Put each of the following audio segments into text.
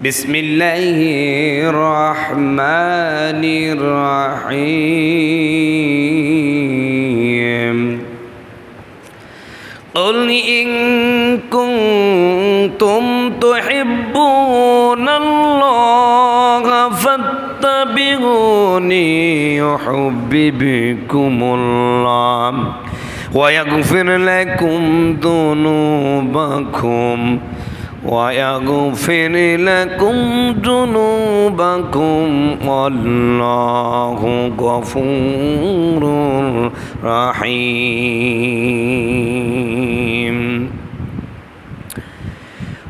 বিসমিল্লাহির রহমানির রহিম। قل إن كنتم تحبون الله فاتبعوني يحببكم الله ويغفر لكم ذنوبكم والله غفور رحيم.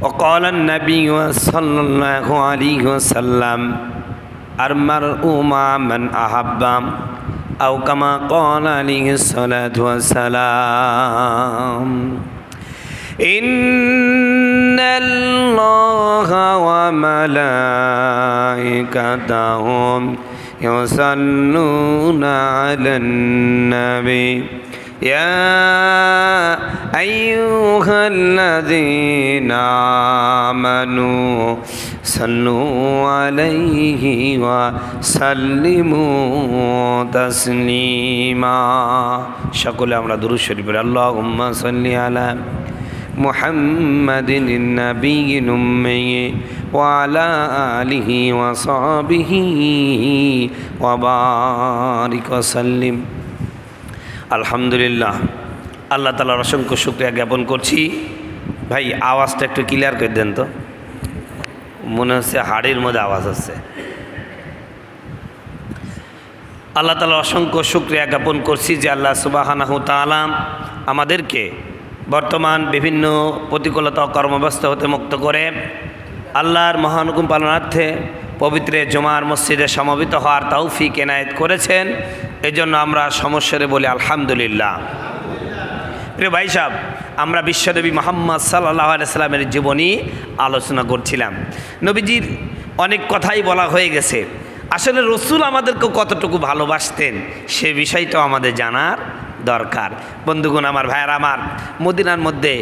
وقال النبي صلى الله عليه وسلم المرء مع من أحب أو كما قال عليه الصلاة والسلام. إن الله وملائكته يصلون على النبي يا أيها الذين آمنوا صلوا عليه وسلموا تسليما. সকলে আমরা দুরূদ শরীফ পড়ি। আল্লাহুম্মা সাল্লি আলা মুহাম্মাদিন নাবিয়্যিল উম্মি ওয়া আলা আলিহি ওয়া সাহবিহি ওয়া বারিক ওয়া সাল্লিম। আলহামদুলিল্লাহ, আল্লাহ তাআলার অসংখ্য শুকরিয়া জ্ঞাপন করছি। ভাই আওয়াজটা একটু ক্লিয়ার করে দেন তো, মনে হচ্ছে হাড়ির মধ্যে আওয়াজ হচ্ছে। আল্লাহ তাআলার অসংখ্য শুকরিয়া জ্ঞাপন করছি যে আল্লাহ সুবহানাহু তাআলা আমাদেরকে বর্তমান বিভিন্ন প্রতিকূলতা কর্মব্যস্ত হতে মুক্ত করে আল্লাহর মহান হুকুম পালনার্থে পবিত্র জুমার মসজিদে সমবেত হওয়ার তৌফিক এনায়েত করেছেন। এজন্য আমরা সমস্যারে বলি আলহামদুলিল্লাহ। প্রিয় ভাই সাহেব, আমরা বিশ্বনবী মুহাম্মদ সাল্লাল্লাহু আলাইহি সাল্লামের জীবনী আলোচনা করছিলাম। নবীজির অনেক কথাই বলা হয়ে গেছে। আসলে রসুল আমাদেরকে কতটুকু ভালোবাসতেন সে বিষয়টাও আমাদের জানার দরকার। বন্ধুগণ, আমার ভাইয়ের, আমার মদিনার মধ্যে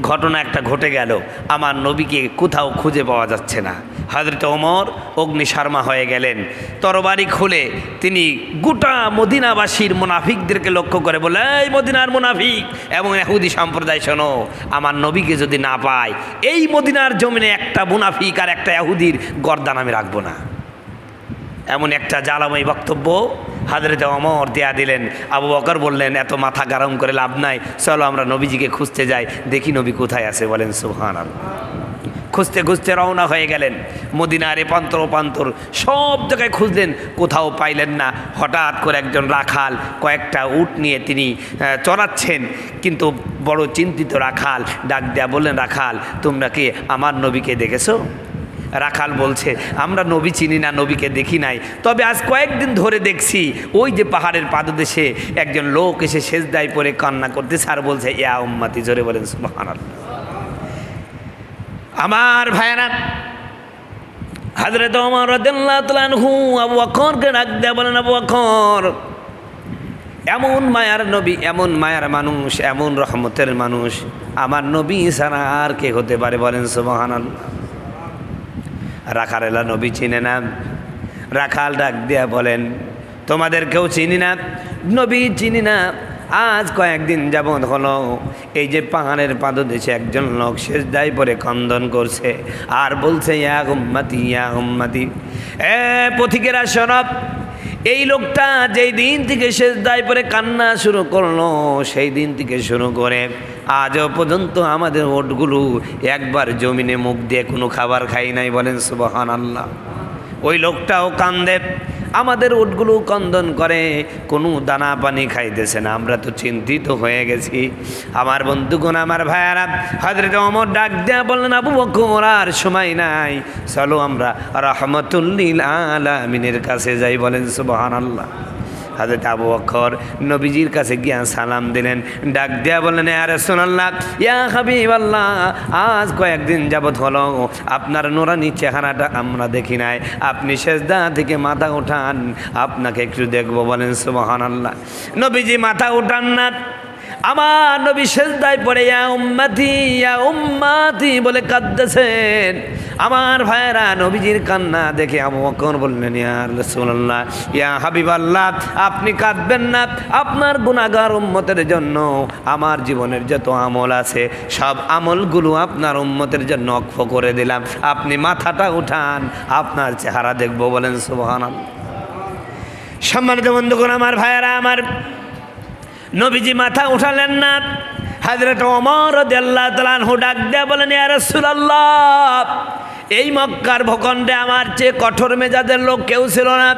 ঘটনা একটা ঘটে গেল। আমার নবীকে কোথাও খুঁজে পাওয়া যাচ্ছে না। হযরত ওমর অগ্নিশর্মা হয়ে গেলেন। তরবারি খুলে তিনি গোটা মদিনাবাসীর মুনাফিকদেরকে লক্ষ্য করে বলে, এই মদিনার মুনাফিক এবং ইহুদি সম্প্রদায়, শোনো, আমার নবীকে যদি না পাই এই মদিনার জমিনে একটা মুনাফিক আর একটা ইহুদির গর্দান আমি রাখবো না। এমন একটা জ্বালাময় বক্তব্য হযরত ওমর দেয়া দিলেন। আবু বকর বললেন, এত মাথা গরম করে লাভ নাই, চলো আমরা নবীজিকে খুঁজতে যাই, দেখি নবী কোথায় আছে। বলেন সুবহানাল্লাহ। খুঁজতে খুঁজতে রওনা হয়ে গেলেন। মদিনার প্রান্তর প্রান্তর সব জায়গায় খুঁজলেন, কোথাও পাইলেন না। হঠাৎ করে একজন রাখাল কয়েকটা উট নিয়ে তিনি চড়াচ্ছেন, কিন্তু বড় চিন্তিত রাখাল ডাক দেয়া বললেন, রাখাল, তোমরা কি আমার নবীকে দেখেছো? রাখাল বলছে, আমরা নবী চিনি না, নবীকে দেখি নাই, তবে আজ কয়েকদিন ধরে দেখছি ওই যে পাহাড়ের পাদদেশে একজন লোক এসে সেজদায় পড়ে কান্না করতেছে আর বলছে, ইয়া উম্মতি। জোরে বলেন সুবহানাল্লাহ। আমার ভাইয়েরা, হযরত ওমর রাদিয়াল্লাহু তাআলা আনহু আবু বকরকে ডাক দেয়া বলেন, আবু বকর, এমন মায়ার নবী, এমন মায়ার মানুষ, এমন রহমতের মানুষ আমার নবী ছাড়া আর কে হতে পারে? বলেন সুবহানাল্লাহ। রাখালেরা নবী চিনে না। রাখাল ডাক দিয়া বলেন, তোমাদের কেউ চিনি না, নবী চিনি না। আজ কয়েকদিন যাবৎ হলো এই যে পাহাড়ের পাদদেশে একজন লোক সেজদায় পড়ে ক্রন্দন করছে আর বলছে, ইয়া উম্মতি, ইয়া উম্মতি। পথিকেরা শোনো, এই লোকটা যেই দিন থেকে সেজদায় পড়ে কান্না শুরু করলো সেই দিন থেকে শুরু করে আজও পর্যন্ত আমাদের ওটগুলো একবার জমিনে মুখ দিয়ে কোনো খাবার খাই নাই। বলেন সুবহানাল্লাহ। ওই লোকটাও কান্দে, আমাদের উটগুলো ক্রন্দন করে, কোনো দানা পানি খাইতেছে না। আমরা তো চিন্তিত হয়ে গেছি। আমার বন্ধুগণ, আমার ভাইয়ারা, হযরত ওমর ডাক দেয়া বললেন, আবু বকর, আর সময় নাই, চলো আমরা রাহমাতুল লিল আলামিনের কাছে যাই। বলেন সুবহানাল্লাহ। হযরত আবু বকর নবীজির কাছে গিয়া সালাম দিলেন, ডাক দেয়া বললেন, ইয়া রাসূলুল্লাহ, ইয়া হাবিবাল্লাহ, আজ কয়েকদিন যাবৎ হলো আপনার নুরানি চেহারাটা আমরা দেখি নাই, আপনি সেজদা থেকে মাথা উঠান, আপনাকে একটু দেখবো। বলেন সুবহানাল্লাহ। নবীজি মাথা উঠান না, আমার নবী সেজদায় পড়ে ইয়া উম্মতি বলে কাঁদতেছেন। আমার ভাইয়েরা নবীজির কান্না দেখে আবু বকর বললেন, ইয়া রাসূলুল্লাহ, ইয়া হাবিবাল্লাহ, আপনি কাঁদবেন না। আপনার গুনাহগার উম্মতের জন্য আমার জীবনের যত আমল আছে সব আমলগুলো আপনার উম্মতের জন্য ওয়াকফ করে দিলাম। আপনি মাথাটা উঠান, আপনার চেহারা দেখব। বলেন সুবহানাল্লাহ। সম্মানিত বন্ধুগণ, আমার ভাইয়েরা, আমার নবীজি মাথা উঠালেন না। হযরত ওমর রাদিয়াল্লাহু তাআলা আনহু ডাক দিয়ে বলেন, ইয়া রাসূলুল্লাহ, এই মক্কার ভূখণ্ডে আমার চেয়ে কঠোর মেজাজের লোক কেউ ছিল না।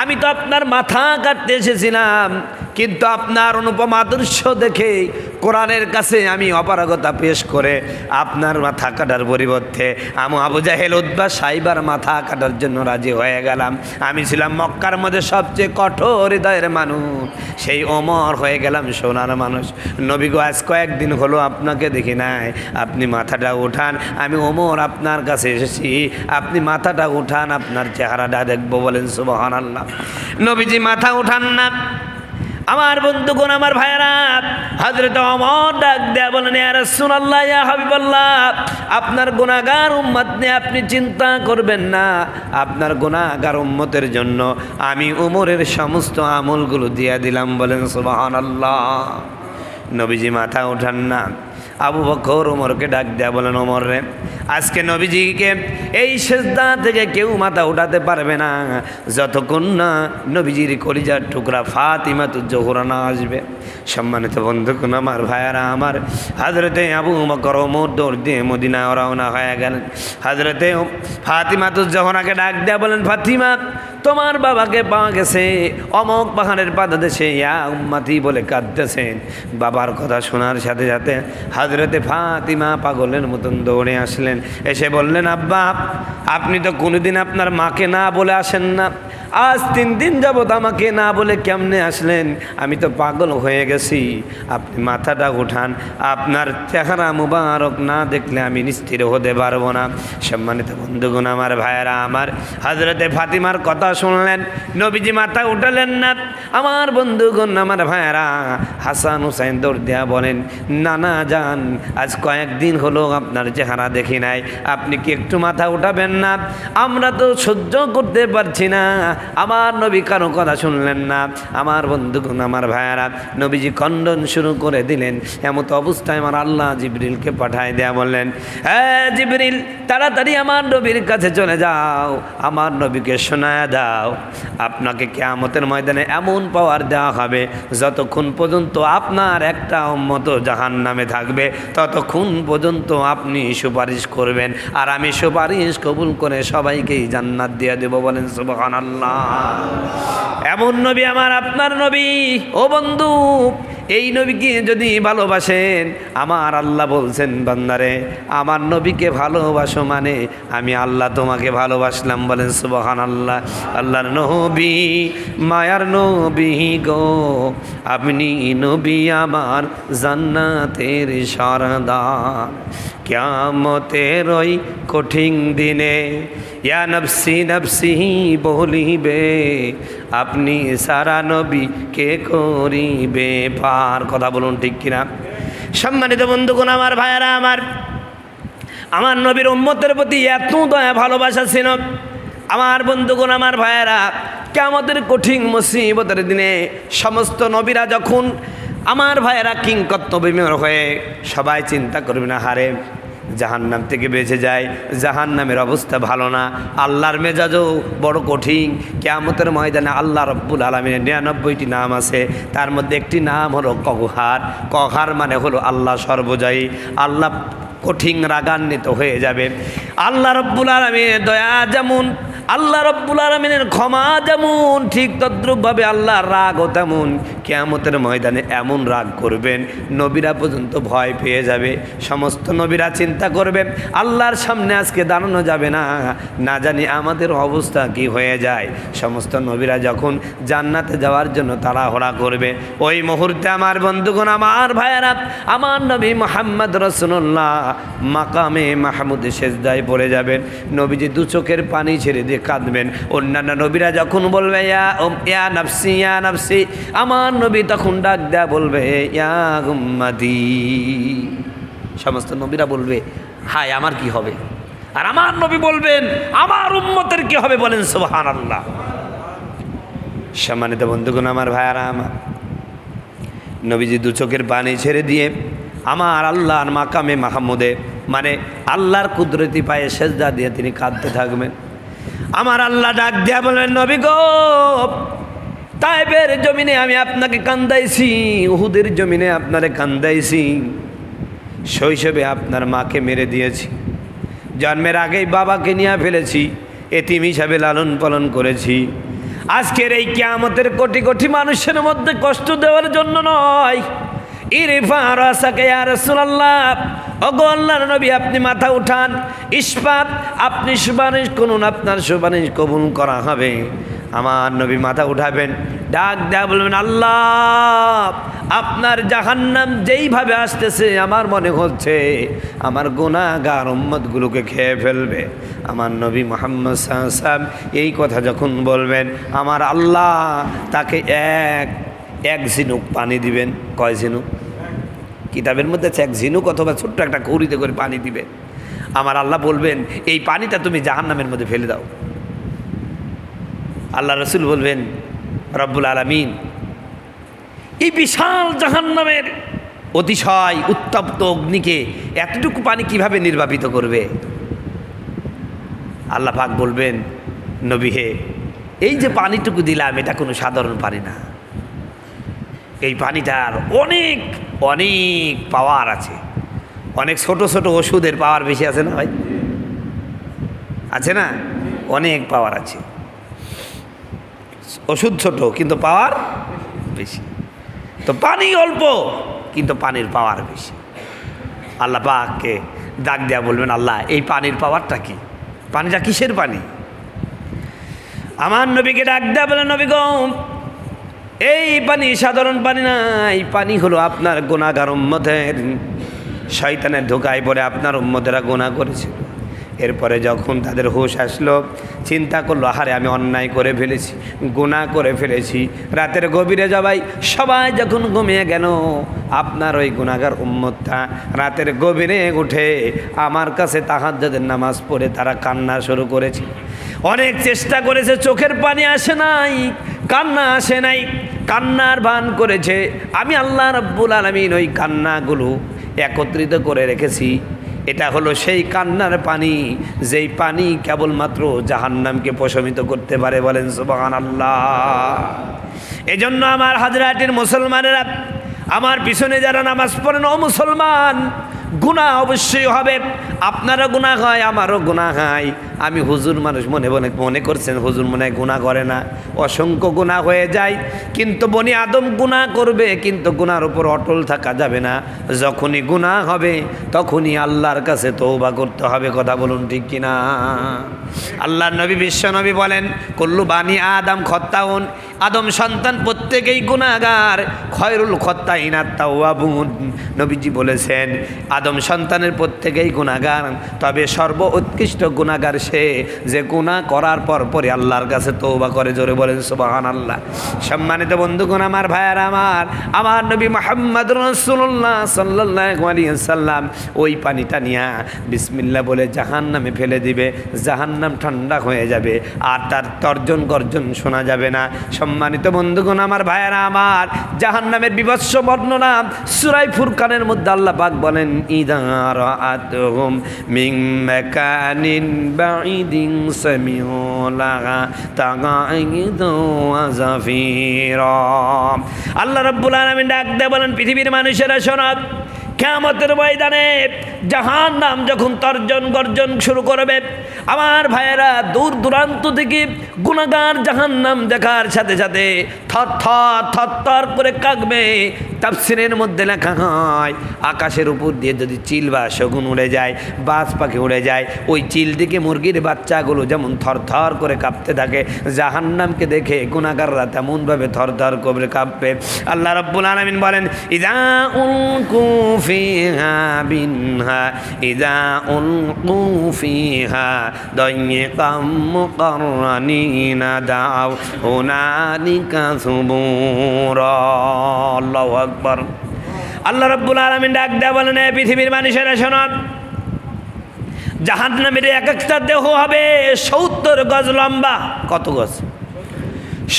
আমি তো আপনার মাথা কাটতে এসেছিলাম, কিন্তু আপনার অনুপম আদর্শ দেখে কোরআনের কাছে আমি অপারগতা পেশ করে আপনার মাথা কাটার পরিবর্তে আবু জাহেল, উতবা, সাইবার মাথা কাটার জন্য রাজি হয়ে গেলাম। আমি ছিলাম মক্কার মধ্যে সবচেয়ে কঠোর হৃদয়ের মানুষ, সেই ওমর হয়ে গেলাম সোনার মানুষ। নবী গো, আজ কয়েকদিন হলো আপনাকে দেখি নাই, আপনি মাথাটা উঠান। আমি ওমর আপনার কাছে এসেছি, আপনি মাথাটা উঠান, আপনার চেহারাটা দেখবো। বলেন সুবহানাল্লাহ। নবীজি মাথা উঠান না। আমার বন্ধুগণ, আমার ভাইরা, হযরত ওমর ডাক দেয়া বলেন, ইয়া রাসূলুল্লাহ, ইয়া হাবিবাল্লাহ, আপনার গুনাহগার উম্মত নিয়ে আপনি চিন্তা করবেন না। আপনার গুনাহগার উম্মতের জন্য আমি ওমরের সমস্ত আমলগুলো দিয়ে দিলাম। বলেন সুবহানাল্লাহ। নবীজি মাথা উঠান না। আবু বকর ওমরকে ডাক দেয়া বলেন, ওমর রে, আজকে নবীজিকে এই সিজদা থেকে কেউ মাথা উঠাতে পারবে না যতক্ষণ না নবীজির কলিজার টুকরা ফাতিমাতুজ জোহরা না আসবে। সম্মানিত বন্ধুগণ, আমার ভাইয়ারা, আমার হযরতে আবু বকর ওমর দৌড় দিয়ে মদিনায় রওনা হয়ে গেলেন। হযরতে ফাতিমাতুজ জোহরাকে ডাক দেয়া বলেন, ফাতিমা, তোমার বাবাকে পাওয়া গেছে অমক পাহাড়ের পাদদেশে, ইয়া উম্মতি বলে কাঁদতেছেন। বাবার কথা শোনার সাথে সাথে হযরতে ফাতিমা পাগলের মতন দৌড়ে আসলেন। এসে বললেন, আব্বা, আপনি তো কোনোদিন আপনার মাকে না বলে আসেন না, আজ 3 দিন যাবত আমাকে না বলে কেমনে আসলেন? আমি তো পাগল হয়ে গেছি। আপনি মাথাটা উঠান, আপনার চেহারা মুবারক না দেখলে আমি নিশ্চিত হতে পারবো না। সম্মানিত বন্ধুগণ, আমার ভাইয়েরা, আমার হযরতে ফাতিমার কথা শুনলেন, নবীজি মাথা উঠালেন না। আমার বন্ধুগণ, আমার ভাইয়েরা, হাসান হুসাইন দৌড় দেয়া বলেন, নানা যান, আজ কয়েকদিন হলো আপনার চেহারা দেখি নাই, আপনি কি একটু মাথা উঠাবেন না? আমরা তো সহ্য করতে পারছি না। আমার নবী কারো কথা শুনলেন না। আমার বন্ধুগণ, আমার ভাইয়েরা, নবীজি খণ্ডন শুরু করে দিলেন। এমত অবস্থায় আমার আল্লাহ জিবরিলকে পাঠায় দেয়া বললেন, হ্যাঁ জিবরিল, তাড়াতাড়ি আমার নবীর কাছে চলে যাও, আমার নবীকে শোনায় দাও, আপনাকে কিয়ামতের ময়দানে এমন পাওয়ার দেওয়া হবে, যতক্ষণ পর্যন্ত আপনার একটা উম্মত জাহান্নামে থাকবে ততক্ষণ পর্যন্ত আপনি সুপারিশ করবেন, আর আমি সুপারিশ কবুল করে সবাইকেই জান্নাত দিয়ে দেব। বলেন সুবহানাল্লাহ। এমন নবী আমার আপনার নবী। ও বন্ধু, এই নবীকে যদি ভালোবাসেন, আমার আল্লাহ বলছেন, বান্দারে আমার নবীকে ভালোবাসো মানে আমি আল্লাহ তোমাকে ভালোবাসলাম। বলেন সুবহানাল্লাহ। আল্লাহর নবী, মায়ার নবী গো, আপনি নবী আমার জান্নাতের সরদার। কিয়ামতের ওই কঠিন দিনে ইয়া নফসি নফসি বলিবে, আপনি সারা নবী কে করিবে পার। কথা বলুন ঠিক কিনা? সম্মানিত বন্ধুগণ, আমার ভাইয়েরা, আমার নবীর উম্মতের প্রতি এত দয়া ভালোবাসা ছিল। আমার বন্ধুগণ, আমার ভাইয়েরা, কিয়ামতের কঠিন মুসিবতের দিনে সমস্ত নবীরা যখন আমার ভাইয়েরা কিংকর্তব্যবিমূঢ় হয়ে সবাই চিন্তা করবে না, হারে জাহান্নাম থেকে বেঁচে যায়, জাহান্নামের অবস্থা ভালো না, আল্লাহর মেজাজও বড় কঠিন। কিয়ামতের ময়দানে আল্লাহ রব্বুল আলামিনের 99টি নাম আছে, তার মধ্যে একটি নাম হলো কহার। কহার মানে হলো আল্লাহ সর্বজয়ী। আল্লাহ কঠিন রাগান্বিত হয়ে যাবে। আল্লাহ রব্বুল আলামিনের দয়া যেমন, আল্লাহ রব্বুল আলামিনের ক্ষমা যেমন, ঠিক তদ্রূপভাবে আল্লাহর রাগও তেমন। কিয়ামতের ময়দানে এমন রাগ করবেন, নবীরা পর্যন্ত ভয় পেয়ে যাবে। সমস্ত নবীরা চিন্তা করবে, আল্লাহর সামনে আজকে দাঁড়ানো যাবে না, না জানি আমাদের অবস্থা কি হয়ে যায়। সমস্ত নবীরা যখন জান্নাতে যাওয়ার জন্য তাড়াহুড়া করবে, ওই মুহূর্তে আমার বন্ধুগণ, আমার ভাইয়েরা, আমার নবী মুহাম্মদ রাসূলুল্লাহ মাকামে মাহমুদে সেজদায় পড়ে যাবেন। নবীজি 2 চোখের পানি ছেড়ে দিয়ে কাঁদবেন। অন্যান্য নবীরা যখন বলবে ইয়া নাফসি ইয়া নাফসি, আমার নবী তখন ডাক দেয়া বলবে ইয়া উম্মতি। সমস্ত নবীরা বলবে, হায় আমার কি হবে, আর আমার নবী বলবেন আমার উম্মতের কি হবে, বলেন সুবহানাল্লাহ। সম্মানিত বন্ধুগণ, আমার ভাইয়ারা, আমার নবীজি দু চোখের পানি ছেড়ে দিয়ে আমার আল্লাহর মাকামে মাহমুদে, মানে আল্লাহর কুদরতি পায়ে সেজদা দিয়ে তিনি কাঁদতে থাকবেন। আমার আল্লাহ ডাক দিয়া বলবেন, নবী গো, তায়েফের জমিনে আমি আপনাকে কান্দাইছি, উহুদের জমিনে আপনারে কান্দাইছি, শৈশবে আপনার মাকে মেরে দিয়েছি, জন্মের আগেই বাবাকে নিয়ে ফেলেছি, এতিম হিসাবে লালন পালন করেছি। আজকের এই কিয়ামতের কোটি কোটি মানুষের মধ্যে কষ্ট দেওয়ার জন্য নয়। ইরফা রাসাকা ইয়া রাসূলুল্লাহ, ওগো আল্লাহর নবী, আপনি মাথা উঠান, ইসপাত, আপনি সুপারিশ করুন, আপনার সুপারিশ কবুল করা হবে। আমার নবী মাথা উঠাবেন, ডাক দেয়া বলবেন, আল্লাহ, আপনার জাহান্নাম যেইভাবে আসতেছে আমার মনে হচ্ছে আমার গুনাহগার উম্মতগুলোকে খেয়ে ফেলবে। আমার নবী মুহাম্মদ সাল্লাল্লাহু আলাইহি ওয়াসাল্লাম এই কথা যখন বলবেন, আমার আল্লাহ তাকে এক ঝিনুক পানি দিবেন। কয় ঝিনুক? কিতাবের মধ্যে আছে এক ঝিনুক অথবা ছোট্ট একটা কৌড়িতে করে পানি দিবে। আমার আল্লাহ বলবেন, এই পানিটা তুমি জাহান্নামের মধ্যে ফেলে দাও। আল্লাহ রসুল বলবেন, রব্বুল আলামিন এই বিশাল জাহান্নামের অতিশয় উত্তপ্ত অগ্নিকে এতটুকু পানি কিভাবে নির্বাপিত করবে? আল্লাহ পাক বলবেন, নবী হে, এই যে পানিটুকু দিলাম এটা কোনো সাধারণ পানি না, এই পানিটার অনেক অনেক পাওয়ার আছে। অনেক ছোট ছোট ওষুধের পাওয়ার বেশি আছে না ভাই? আছে না? অনেক পাওয়ার আছে। ওষুধ ছোট কিন্তু পাওয়ার বেশি। তো পানি অল্প কিন্তু পানির পাওয়ার বেশি। আল্লাহ পাককে ডাক দেয়া বলবেন, আল্লাহ এই পানির পাওয়ারটা কি? পানিটা কিসের পানি? আমার নবীকে ডাক দেয়া বলেন, নবী গো, এই পানি সাধারণ পানি না, এই পানি হলো আপনার গুনাহগার উম্মতের। শয়তানের ধোকায় পড়ে আপনার উম্মতেরা গুনাহ করেছিল। এরপরে যখন তাদের হুঁশ আসলো, চিন্তা করলো, আহারে আমি অন্যায় করে ফেলেছি, গুনাহ করে ফেলেছি। রাতের গভীরে সবাই যখন ঘুমিয়ে গেল, আপনার ওই গুনাহগার উম্মতটা রাতের গভীরে উঠে আমার কাছে তাহাজ্জুদের নামাজ পড়ে তারা কান্না শুরু করেছে। অনেক চেষ্টা করেছে, চোখের পানি আসে নাই, কান্না আসে নাই, কান্নার ভান করেছে। আমি আল্লাহ রাব্বুল আলামিন ওই কান্নাগুলো একত্রিত করে রেখেছি। এটা হলো সেই কান্নার পানি, যেই পানি কেবলমাত্র জাহান্নামকে প্রশমিত করতে পারে, বলেন সুবহানাল্লাহ। এজন্য আমার হাজরাটির মুসলমানেরা, আমার পিছনে যারা নামাজ পড়েন, ও মুসলমান, গুনাহ অবশ্যই হবে। আপনারও গুনাহ হয়, আমারও গুনাহ হয়। আমি হুজুর মানুষ মনে করছেন হুজুর মনে হয় গুনাহ করে না। অসংখ্য গুনাহ হয়ে যায়, কিন্তু বনি আদম গুনাহ করবে, কিন্তু গুনার উপর অটল থাকা যাবে না। যখনই গুনাহ হবে তখনই আল্লাহর কাছে তওবা করতে হবে। কথা বলুন ঠিক কিনা? আল্লাহর নবী বিশ্ব নবী বলেন, কুল্লু বানি আদম খত্তাউন, আদম সন্তান প্রত্যেকেই গুনাহগার, খয়রুল খত্তাইনা তাওয়াবুন। নবীজি বলেছেন আদম সন্তানের প্রত্যেকেই গুনাহগার, তবে সর্বোৎকৃষ্ট গুনাহগার সে যে গুনাহ করার পরে আল্লাহর কাছে তওবা করে। জোরে বলেন সুবহানাল্লাহ। সম্মানিত বন্ধুগণ, আমার ভাইয়ারা, আমার নবী মুহাম্মদ রাসূলুল্লাহ সাল্লাল্লাহু আলাইহি ওয়াসাল্লাম ওই পানিটা নিয়ে বিসমিল্লাহ বলে জাহান্নামে ফেলে দিবে। জাহান্নাম ঠান্ডা হয়ে যাবে, আর তার তর্জন গর্জন শোনা যাবে না। সম্মানিত বন্ধুগণ, আমার ভাইয়ারা, আমার জাহান্নামের বিভৎস বর্ণনা সূরা ফুরকানের মধ্যে আল্লাহ পাক বলেন, ইযা রাআতুহুম মিন মাকানিন বাঈদিন সামিউ লাহা তাগাইদু ওয়া যাফীরা। আল্লাহ রাব্বুল আলামিন ডাক দিয়ে বলেন, পৃথিবীর মানুষেরা শোনো, কিয়ামতের ময়দানে জাহান্নাম যখন তর্জন গর্জন শুরু করবে, আমার ভাইয়েরা দূর দূরান্ত থেকে গুনাহগার জাহান্নাম দেখার সাথে সাথে থর করে কাঁপবে। তাফসীরের মধ্যে লেখা হয়, আকাশের উপর দিয়ে যদি চিল বা শগুন উড়ে যায়, বাজ পাখি উড়ে যায়, ওই চিল দিকে মুরগির বাচ্চাগুলো যেমন থর করে কাঁপতে থাকে, জাহান্নামকে দেখে গুনাহগাররা তেমনভাবে থর করে কাঁপবে। আল্লাহ রাব্বুল আলামিন বলেন, ইযা উলকু ফিহা বিনহা ইযা উলকু ফিহা দাইয়িকাম মুকাররানিনা দাও হুনালিকা সুবুরা। আল্লাহু আকবার। আল্লাহ রাব্বুল আলামিন ডাক দেয়া বলেন, পৃথিবীর মানুষেরা শোনো, জাহান্নামের এক একটা দেহ হবে 70 গজ লম্বা। কত গজ?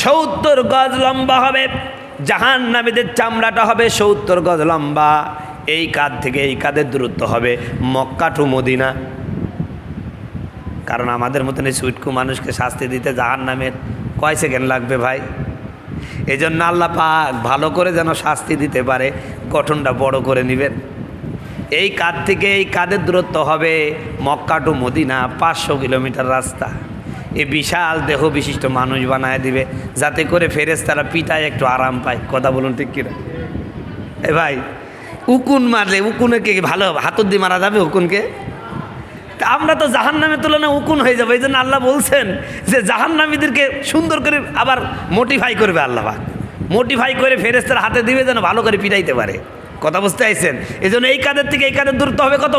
70 গজ লম্বা হবে। জাহান্নামীদের চামড়াটা হবে 70 গজ লম্বা। এই কাঁধ থেকে এই কাঁধের দূরত্ব হবে মক্কা টু মদিনা। কারণ আমাদের মতন এই সুটকু মানুষকে শাস্তি দিতে জাহান্নামের কয় সেকেন্ড লাগবে ভাই? এই জন্য আল্লাহ পাক ভালো করে যেন শাস্তি দিতে পারে গঠনটা বড় করে নেবেন। এই কাঁধ থেকে এই কাঁধের দূরত্ব হবে মক্কা টু মদিনা 500 কিলোমিটার রাস্তা। এই বিশাল দেহ বিশিষ্ট মানুষ বানায় দিবে যাতে করে ফেরেশতারা পিটায় একটু আরাম পায়। কথা বলুন ঠিক কিনা? এ ভাই, উকুন মারলে উকুনকে ভালো হাতুর দিয়ে মারা যাবে উকুনকে? তা আমরা তো জাহান্নামের তুলনায় উকুন হয়ে যাবো। এই জন্য আল্লাহ বলছেন যে জাহান্নামীদেরকে সুন্দর করে আবার মোটিফাই করবে আল্লাহ পাক, মোটিফাই করে ফেরেশতার হাতে দিবে যেন ভালো করে পিটাইতে পারে। কথা বুঝতে চাইছেন? এই জন্য এই কাঁধের থেকে এই কাঁধের দূরত্ব হবে কত?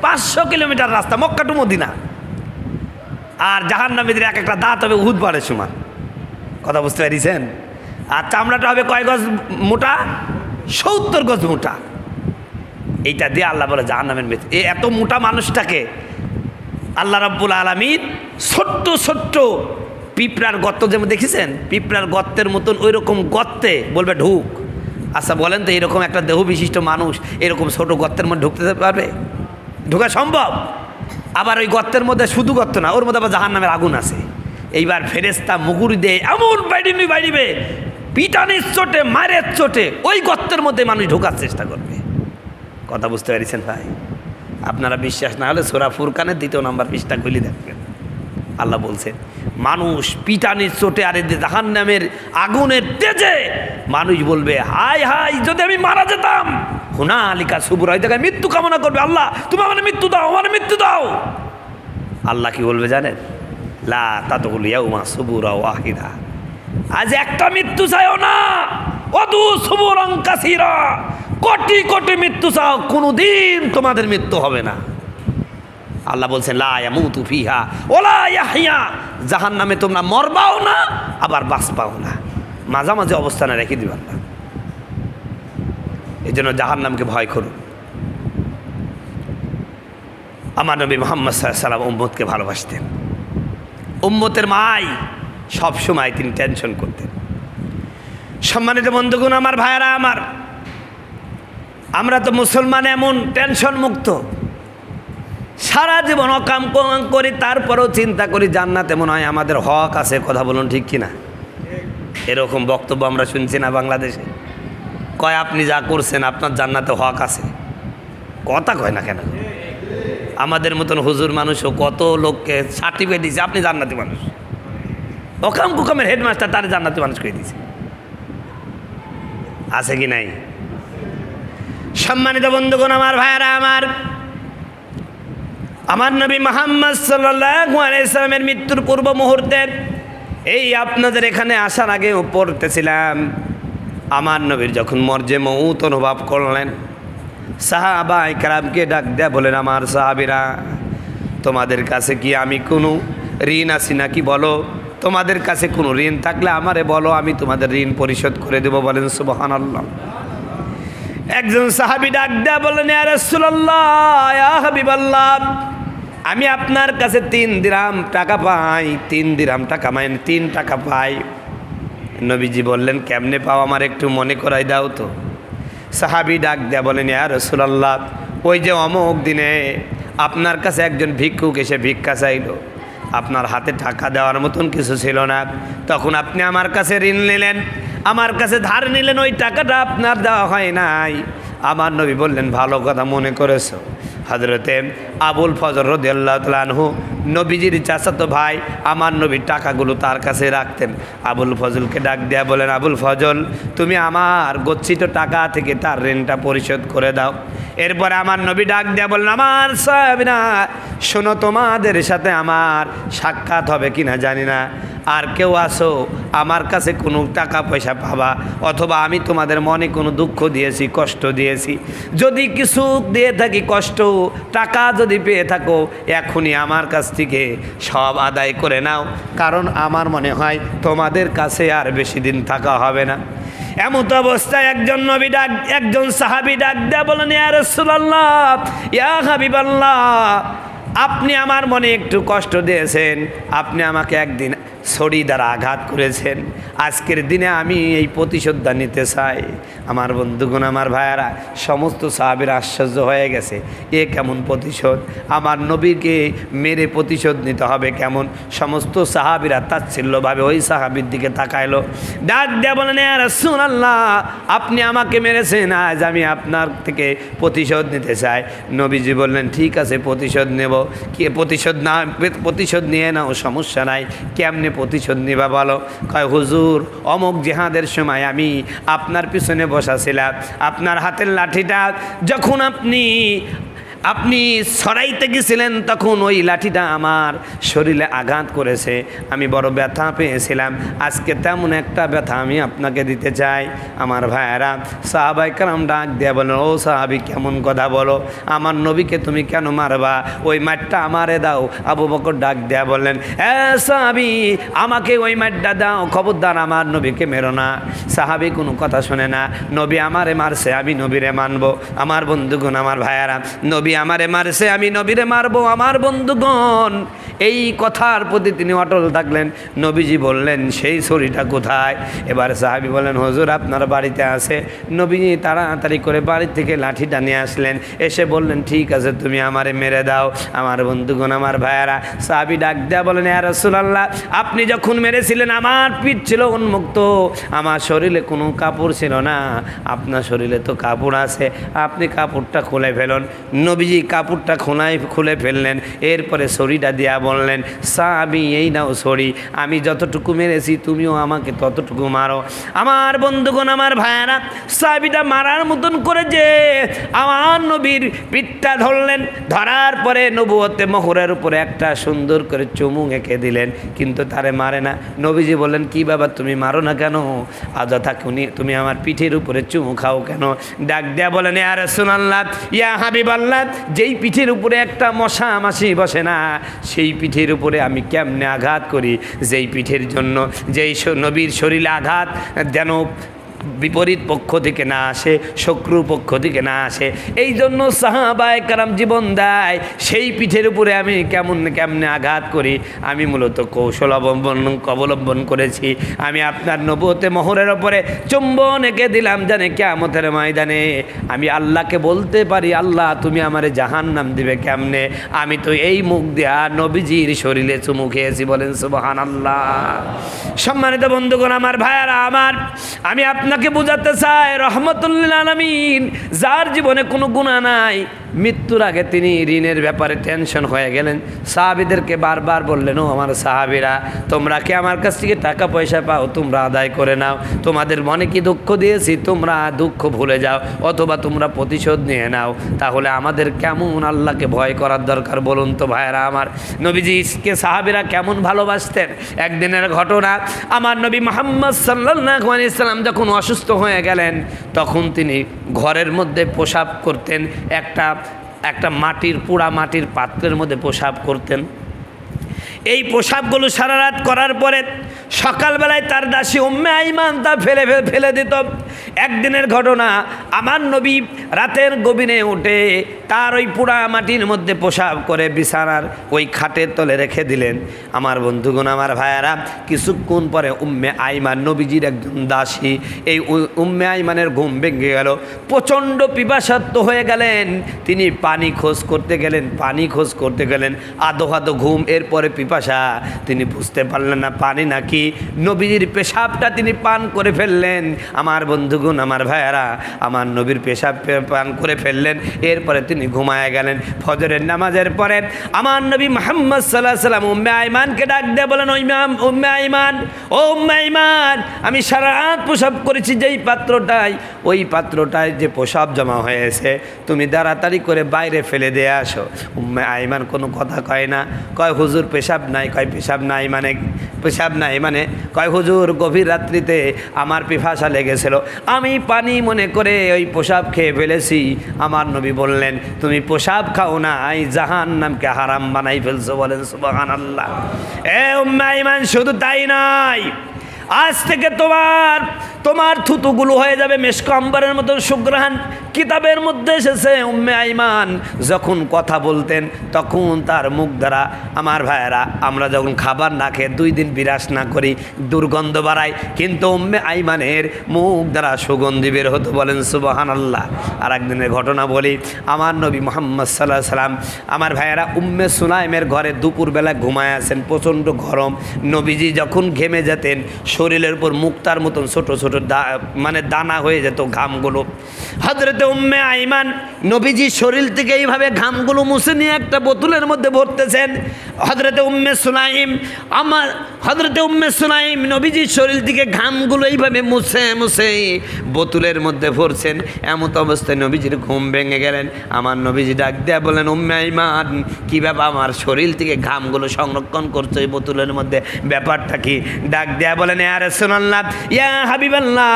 500 কিলোমিটার রাস্তা মক্কা টু মদিনা। আর জাহান্নামীদের এক একটা দাঁত হবে উহুদ পাহাড়ের সমান। কথা বুঝতে পারিছেন? আর চামড়াটা হবে কয় গজ মোটা? 70 গজ মোটা। এইটা দিয়ে আল্লাহ বলে জাহান্নামের মেয়ে। এই এত মোটা মানুষটাকে আল্লাহ রাব্বুল আলামিন ছোট্ট ছোট্ট পিঁপড়ার গর্ত যেমন দেখেছেন, পিঁপড়ার গর্তের মতন ওই রকম গর্তে বলবে ঢুক। আচ্ছা বলেন তো, এরকম একটা দেহ বিশিষ্ট মানুষ এরকম ছোট গর্তের মধ্যে ঢুকতে পারবে? ঢোকা সম্ভব? আবার ওই গর্তের মধ্যে শুধু গর্ত না, ওর মধ্যে আবার জাহান্নামের আগুন আছে। এইবার ফেরেশতা মুগুরি দিয়ে এমন বাইরিবে পিটানির চোটে মারের চোটে ওই গর্তের মধ্যে মানুষ ঢোকার চেষ্টা করবে। কথা বুঝতে পারছেন ভাই? আপনারা বিশ্বাস না হলে সূরা ফুরকানের 2 নম্বর পৃষ্ঠা খুলে দেখবেন। আল্লাহ বলছেন মানুষ পিটানির চোটে আর জাহান্নামের আগুনের তেজে মানুষ বলবে হাই হাই যদি আমি মারা যেতাম। হুনালিকা সুবুরা, ওই জায়গায় মৃত্যু কামনা করবে, আল্লাহ তুমি আমার মৃত্যু দাও, আমার মৃত্যু দাও। আল্লাহ কি বলবে জানেন? লা তাদখুল ইয়াউমা সুবুরা ওয়াহিদা, আজ একটা মৃত্যু চাইও না, ওদু সুবুরান কাসীরা, কোটি কোটি মৃত্যু চাও, কোনোদিন তোমাদের মৃত্যু হবে না। আল্লাহ বলছেন লা ইয়ামুতু ফিহা ওয়ালা ইয়াহইয়া, জাহান্নামে তোমরা মরবাও না আবার বাঁচবাও না, মাঝামাঝি অবস্থানে রেখে দিবেন না। এই জন্য জাহান্নামকে ভয় করুন। আমার নবী মুহাম্মদ সাল্লাল্লাহু আলাইহি ওয়াসাল্লাম উম্মতকে ভালোবাসতেন। উম্মতের মাই সবসময় তিনি টেনশন করতেন। সম্মানিত বন্ধুগণ, আমার ভাইয়েরা আমার, আমরা তো মুসলমান এমন টেনশন মুক্ত, সারা জীবন অকাম করি, তারপরেও চিন্তা করি জান্নাতে মনে হয় আমাদের হক আছে। কথা বলুন ঠিক কিনা? এরকম বক্তব্য আমরা শুনছি না বাংলাদেশে? কয় আপনি যা করছেন আপনার জান্নাতে হক আছে, কথা কয় না কেন? আমাদের মতন হুজুর মানুষও কত লোককে সার্টিফিকেট দিয়েছে আপনি জান্নাতি মানুষ। অকাম কুকামের হেডমাস্টার তার জান্নাতি মানুষ করে দিয়েছে। আছে কি নাই? সম্মানিত বন্ধুগণ, আমার ভাইয়েরা আমার, আমার নবী মুহাম্মদ সাল্লাল্লাহু আলাইহি সাল্লামের মৃত্যুর পূর্ব মুহূর্তে এই আপনাদের এখানে আসার আগে পড়তেছিলাম, আমার নবীর যখন মরজে মউত অনুভব করলেন, সাহাবায়ে কেরামকে ডাক দেয়া বলেন, আমার সাহাবীরা, তোমাদের কাছে কি আমি কোনো ঋণ আছি নাকি বলো? তোমাদের কাছে কোনো ঋণ থাকলে আমারে বলো, আমি তোমাদের ঋণ পরিশোধ করে দেব। বলেন সুবহানাল্লাহ। একজন সাহাবী ডাক দেয়া বলেন, ইয়া রাসূলুল্লাহ, ইয়া হাবিবাল্লাহ, আমি আপনার কাছে 3 দিরহাম টাকা পাই। 3 দিরহাম টাকা মানে 3 টাকা পাই। নবীজি বললেন, কেমনে পাও আমার একটু মনে করাই দাও তো। সাহাবী ডাক দেয়া বলেন, ইয়া রাসূলুল্লাহ, ওই যে অমুক দিনে আপনার কাছে একজন ভিক্ষুক এসে ভিক্ষা চাইলো, আপনার হাতে টাকা দেওয়ার মতন কিছু ছিল না, তখন আপনি আমার কাছে ঋণ নিলেন, আমার কাছে ধার নিলেন, ওই টাকাটা আপনার দেওয়া হয় নাই। আমার নবী বললেন, ভালো কথা মনে করেছো। হযরতে আবুল ফজল রাদিয়াল্লাহু তাআলা আনহু, নবীজির চাচাতো ভাই, আমার নবীর টাকাগুলো তার কাছে রাখতেন। আবুল ফজলকে ডাক দেয়া বলেন, আবুল ফজল, তুমি আমার গচ্ছিত টাকা থেকে তার ঋণটা পরিশোধ করে দাও। এরপরে আমার নবী ডাক দেয়া বলেন, আমার সাহাবীরা শোনো, তোমাদের সাথে আমার সাক্ষাৎ হবে কিনা জানি না, আর কেউ আসো আমার কাছে কোনো টাকা পয়সা পাবা, অথবা আমি তোমাদের মনে কোনো দুঃখ দিয়েছি, কষ্ট দিয়েছি, যদি কিছু দিয়ে থাকি কষ্ট, টাকা যদি পেয়ে থাকো, এখনই আমার কাছ থেকে সব আদায় করে নাও, কারণ আমার মনে হয় তোমাদের কাছে আর বেশি দিন থাকা হবে না। এমত অবস্থায় একজন সাহাবী ডাক দেয়া বলেন, ইয়া রাসূলুল্লাহ, ইয়া হাবিবাল্লাহ, আপনি আমার মনে একটু কষ্ট দিয়েছেন, আপনি আমাকে একদিন ছড়ি দ্বারা আঘাত করেছেন, আজকের দিনে আমি এই প্রতিশোধটা নিতে চাই। আমার বন্ধুগণ, আমার ভাইয়ারা, সমস্ত সাহাবীরা আশ্চর্য হয়ে গেছে, এ কেমন প্রতিশোধ? আমার নবীকে মেরে প্রতিশোধ নিতে হবে কেমন? সমস্ত সাহাবীরা তাচ্ছিল্যভাবে ওই সাহাবীর দিকে তাকাইলো, ডাক দেয়া বলেন, ইয়া রাসূলুল্লাহ, আপনি আমাকে মেরেছেন, আজ আমি আপনার থেকে প্রতিশোধ নিতে চাই। নবীজি বললেন, ঠিক আছে, প্রতিশোধ নেব। কি প্রতিশোধ নিয়ে নাও, সমস্যা নাই। কেমনে প্রতিশোধ নিবা বলো? কয়, হুজুর, অমুক জিহাদের সময় আমি আপনার পিছনে বসা ছিলাম, আপনার হাতের লাঠিটা যখন আপনি ছড়াইতে গেছিলেন, তখন ওই লাঠিটা আমার শরীরে আঘাত করেছে, আমি বড় ব্যথা পেয়েছিলাম। আজকে তেমন একটা ব্যথা আমি আপনাকে দিতে চাই। আমার ভাইয়েরা, সাহাবায়ে কেরাম ডাক দিয়ে বলেন, ও সাহাবী, কেমন কথা বলো? আমার নবীকে তুমি কেন মারবা? ওই মাঠটা আমারে দাও। আবু বকর ডাক দেয়া বললেন, সাহাবী, আমাকে ওই মাঠটা দাও, খবরদার আমার নবীকে মেরো না। সাহাবী কোনো কথা শোনে না, নবী আমারে মারছে, আমি নবীরে মানবো। আমার বন্ধুগণ, আমার ভাইয়েরা, নবী আমারে মারছে, আমি নবীরে মারবো। আমার বন্ধুগণ, এই কথার প্রতি তিনি অটল থাকলেন। নবীজি বললেন, সেই ছড়িটা কোথায়? এবার সাহাবী বলেন, হুজুর, আপনার বাড়িতে আছে। নবীজি তাড়াতাড়ি করে বাড়ি থেকে লাঠিটা নিয়ে আসলেন, এসে বললেন, ঠিক আছে, তুমি আমারে মেরে দাও। আমার বন্ধুগণ, আমার ভাইয়ারা, সাহাবী ডাক দেয়া বলেন, ইয়া রাসূলুল্লাহ, আপনি যখন মেরেছিলেন আমার পিঠ ছিল উন্মুক্ত, আমার শরীরে কোনো কাপড় ছিল না, আপনার শরীরে তো কাপড় আছে, আপনি কাপড়টা খুলে ফেলুন। নবীজি কাপড়টা খুলে ফেললেন, এরপরে ছড়িটা দিয়া বললেন, সাহাবী, এই নাও ছড়ি, আমি যতটুকু মেরেছি তুমিও আমাকে ততটুকু মারো। আমার বন্ধুগণ, আমার ভাইয়ারা, সাহাবীটা মারার মতন করে যে আমার নবীর পিঠটা ধরলেন, ধরার পরে নবুয়তে মোহরের উপরে একটা সুন্দর করে চুমু এঁকে দিলেন, কিন্তু তারে মারে না। নবীজি বললেন, কি বাবা, তুমি মারো না কেন? অযথা তুমি আমার পিঠের উপরে চুমু খাও কেন? ডাক দেয়া বলেন, ইয়া রাসূলুল্লাহ, ইয়া হাবিবাল্লাহ, যেই পিঠের উপরে একটা মশা মাছি বসে না, সেই পিঠের উপরে আমি কেমনে আঘাত করি? যেই পিঠের জন্য যেই নবীর শরীরে আঘাত যেন বিপরীত পক্ষ থেকে না আসে, শত্রু পক্ষ থেকে না আসে, এই জন্য সাহাবায়ে কেরাম জীবন দেয়, সেই পিঠের উপরে আমি কেমনে আঘাত করি। আমি মূলত কৌশল অবলম্বন করেছি। আমি আপনার নবুয়তে মোহরের ওপরে চুম্বন এঁকে দিলাম, জানে কিয়ামতের ময়দানে আমি আল্লাহকে বলতে পারি, আল্লাহ, তুমি আমারে জাহান্নাম দিবে কেমনে? আমি তো এই মুখ দিয়া নবীজির শরীরে চুমু খেয়েছি। বলেন সুবহানাল্লাহ। সম্মানিত বন্ধুগণ, আমার ভাইয়ারা আমার, আমি আপনাকে বোঝাতে চাই, রহমতুল লিল আলামিন, যার জীবনে কোনো গুনাহ নাই, মৃত্যুর আগে তিনি ঋণের ব্যাপারে টেনশন হয়ে গেলেন। সাহাবীদেরকে বারবার বললেন, ও আমার সাহাবীরা, তোমরা কি আমার কাছ থেকে টাকা পয়সা পাও? তোমরা আদায় করে নাও। তোমাদের মনে কি দুঃখ দিয়েছি? তোমরা দুঃখ ভুলে যাও, অথবা তোমরা প্রতিশোধ নিয়ে নাও। তাহলে আমাদের কেমন আল্লাহকে ভয় করার দরকার বলুন তো ভাইয়েরা আমার। নবীজিকে সাহাবীরা কেমন ভালোবাসতেন। একদিনের ঘটনা, আমার নবী মুহাম্মদ সাল্লাল্লাহু আলাইহি ওয়াসাল্লাম যখন অসুস্থ হয়ে গেলেন, তখন তিনি ঘরের মধ্যে প্রসাব করতেন, একটা পোড়া মাটির পাত্রের মধ্যে প্রসাব করতেন। এই প্রসাবগুলো সারা রাত করার পরে সকালবেলায় তার দাসী উম্মে আইমান তা ফেলে দিত। একদিনের ঘটনা, আমার নবী রাতের গভীরে উঠে তার ওই পোড়া মাটির মধ্যে প্রসাব করে বিছানার ওই খাটের তলে রেখে দিলেন। আমার বন্ধুগণ, আমার ভাইয়ারা, কিছুক্ষণ পরে উম্মে আইমান, নবীজির একজন দাসী, এই উম্মে আইমানের ঘুম ভেঙে গেল, প্রচণ্ড পিপাসার্ত হয়ে গেলেন। তিনি পানি খোঁজ করতে গেলেন, আধো ঘুম, এরপরে পিপাসা, তিনি বুঝতে পারলেন না পানি নাকি নবীজির পেশাবটা তিনি পান করে ফেললেন। আমার বন্ধুগণ, আমার ভাইয়ারা, আমার নবীর পেশাব পান করে ফেললেন, এরপরে তিনি ঘুমায় গেলেন। ফজরের নামাজের পরে আমার নবী মুহাম্মদ সাল্লাল্লাহু আলাইহি ওয়াসাল্লাম উম্মে আইমানকে ডাক দিয়ে বলেন, উম্মে আইমান, ও উম্মে আইমান, আমি সারা রাত প্রসাব করেছি যেই পাত্রটায়, ওই পাত্রটায় যে প্রসাব জমা হয়েছে, তুমি তাড়াতাড়ি করে বাইরে ফেলে দিয়ে আসো। উম্মে আইমান কোনো কথা কয় না, কয়, হুজুর পেশাব নাই। কয়, পেশাব নাই মানে? কয়, হুজুর, গভীর রাত্রিতে আমার পিপাসা লেগেছিল, আমি পানি মনে করে ওই প্রসাব খেয়ে ফেলেছি। আমার নবী বললেন, তুমি প্রসাব খাও না, জাহান্নামকে হারাম বানাই ফেলছো। বলেন সুবহানাল্লাহ। এ উম্মে আইমান, শুধু তাই নয়, আজ থেকে তোমার থুতুগুলো হয়ে যাবে মেশক আম্বরের মতন সুঘ্রাণ, কিতাবের মধ্যে এসেছে উম্মে আইমান যখন কথা বলতেন তখন তার মুখ দ্বারা, আমার ভাইয়েরা, আমরা যখন খাবার না খেয়ে 2 দিন বিরাস না করি দুর্গন্ধ বাড়ায়, কিন্তু উম্মে আইমানের মুখ দ্বারা সুগন্ধি বের হতো। বলেন সুবহানাল্লাহ। আর একদিনের ঘটনা বলি, আমার নবী মুহাম্মদ সাল্লাল্লাহু আলাইহি সাল্লাম, আমার ভাইয়েরা, উম্মে সুলাইমের ঘরে দুপুরবেলা ঘুমায় আছেন, প্রচণ্ড গরম। নবীজি যখন ঘেমে যেতেন শরীরের উপর মুক্তার মতন ছোট ছোট মানে দানা হয়ে যেত ঘামগুলো। হযরতে উম্মে আইমান নবীজি শরীর থেকে এইভাবে ঘামগুলো মুছে নিয়ে একটা বোতলের মধ্যে ভরতেছেন। হযরতে উম্মে সুলাইম নবীজির শরীর থেকে ঘামগুলো এইভাবে মুছে মুছে বোতলের মধ্যে ভরছেন। এমত অবস্থায় নবীজির ঘুম ভেঙে গেলেন। আমার নবীজি ডাক দেয়া বলেন, উম্মে আইমান, কীভাবে আমার শরীর থেকে ঘামগুলো সংরক্ষণ করছো এই বোতলের মধ্যে, ব্যাপারটা কি? ডাক দেয়া বলেন, ইয়া রাসূলুল্লাহ, ইয়া হাবিবাল্লাহ,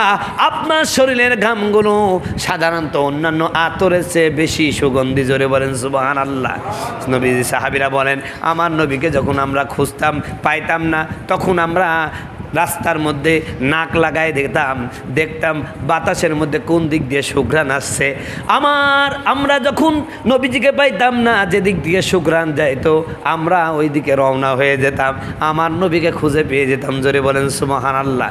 আপনার শরীরের ঘামগুলো সাধারণত অন্যান্য আতরের চেয়ে বেশি সুগন্ধি। জোরে বলেন সুবহানাল্লাহ। নবীজি সাহাবীরা বলেন, আমার নবীকে যখন আমরা খুঁজতাম পাইতাম না, তখন আমরা রাস্তার মধ্যে নাক লাগায় দেখতাম বাতাসের মধ্যে কোন দিক দিয়ে সুঘ্রাণ আসছে। আমরা যখন নবীজিকে পাইতাম না, যেদিক দিয়ে সুঘ্রাণ যাইতো আমরা ওই দিকে রওনা হয়ে যেতাম, আমার নবীকে খুঁজে পেয়ে যেতাম। জোরে বলেন সুবহানাল্লাহ।